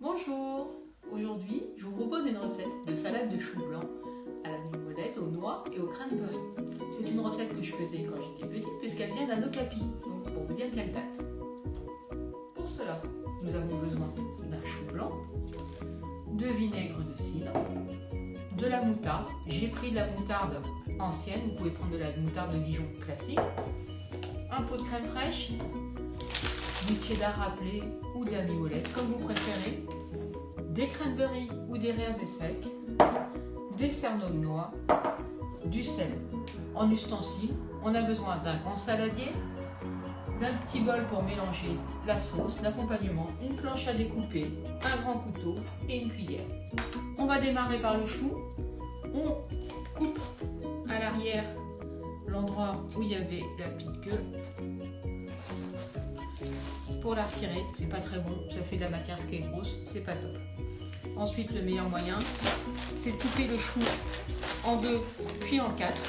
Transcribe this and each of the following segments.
Bonjour, aujourd'hui je vous propose une recette de salade de chou blanc à la mimolette, aux noix et au cranberry. C'est une recette que je faisais quand j'étais petite puisqu'elle vient d'un okapi, donc pour vous dire quelle date. Pour cela, nous avons besoin d'un chou blanc, de vinaigre de cidre, de la moutarde. J'ai pris de la moutarde ancienne, vous pouvez prendre de la moutarde de Dijon classique, un pot de crème fraîche, du cheddar râpé ou de la mimolette comme vous préférez, des cranberries ou des raisins secs, des cerneaux de noix, du sel. En ustensiles, on a besoin d'un grand saladier, d'un petit bol pour mélanger la sauce, l'accompagnement, une planche à découper, un grand couteau et une cuillère. On va démarrer par le chou. On coupe à l'arrière l'endroit où il y avait la petite queue. Pour la retirer, c'est pas très bon, ça fait de la matière qui est grosse, c'est pas top. Ensuite, le meilleur moyen, c'est de couper le chou en deux, puis en quatre,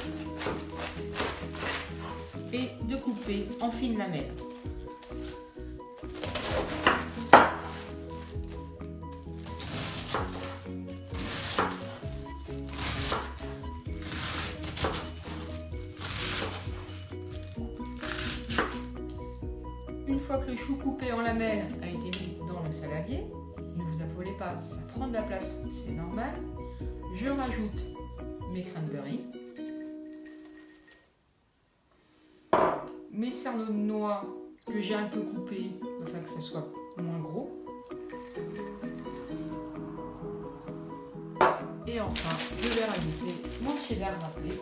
et de couper en fines lamelles. Une fois que le chou coupé en lamelles a été mis dans le saladier, ne vous affolez pas, ça prend de la place, c'est normal. Je rajoute mes cranberries, mes cerneaux de noix que j'ai un peu coupés afin que ça soit moins gros. Et enfin, je vais rajouter mon cheddar râpé.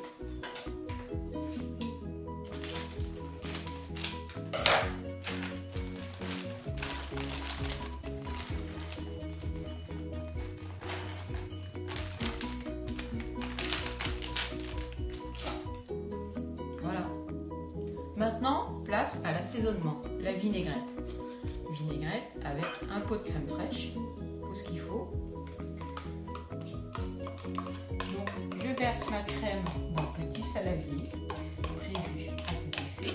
Voilà. Maintenant, place à l'assaisonnement, la vinaigrette. Vinaigrette avec un pot de crème fraîche, tout ce qu'il faut. Donc, je verse ma crème dans le petit saladier prévu à cet effet.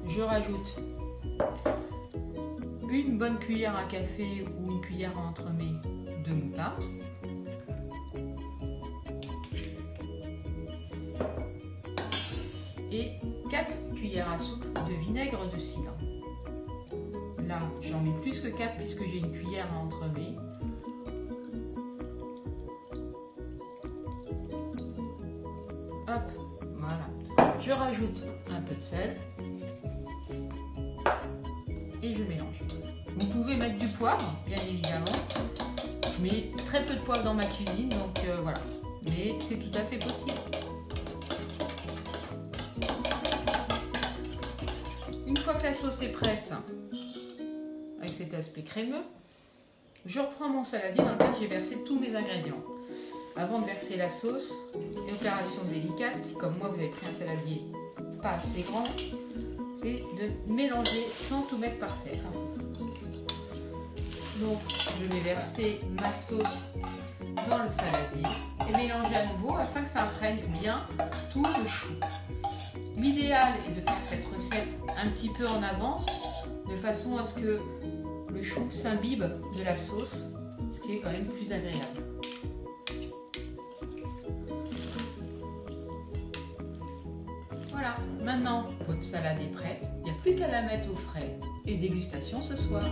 Je rajoute une bonne cuillère à café ou une cuillère à entremets de moutarde. Et 4 cuillères à soupe de vinaigre de cidre. Là, j'en mets plus que 4 puisque j'ai une cuillère à entremets. Hop, voilà. Je rajoute un peu de sel et je mélange. Vous pouvez mettre du poivre, bien évidemment. Je mets très peu de poivre dans ma cuisine, donc voilà. Mais c'est tout à fait possible. Une fois que la sauce est prête, avec cet aspect crémeux, je reprends mon saladier dans lequel j'ai versé tous mes ingrédients. Avant de verser la sauce, opération délicate, si comme moi vous avez pris un saladier pas assez grand, c'est de mélanger sans tout mettre par terre. Donc je vais verser ma sauce dans le saladier et mélanger à nouveau afin que ça imprègne bien tout le chou. L'idéal est de faire cette recette un petit peu en avance, de façon à ce que le chou s'imbibe de la sauce, ce qui est quand même plus agréable. Voilà, maintenant votre salade est prête, il n'y a plus qu'à la mettre au frais et dégustation ce soir.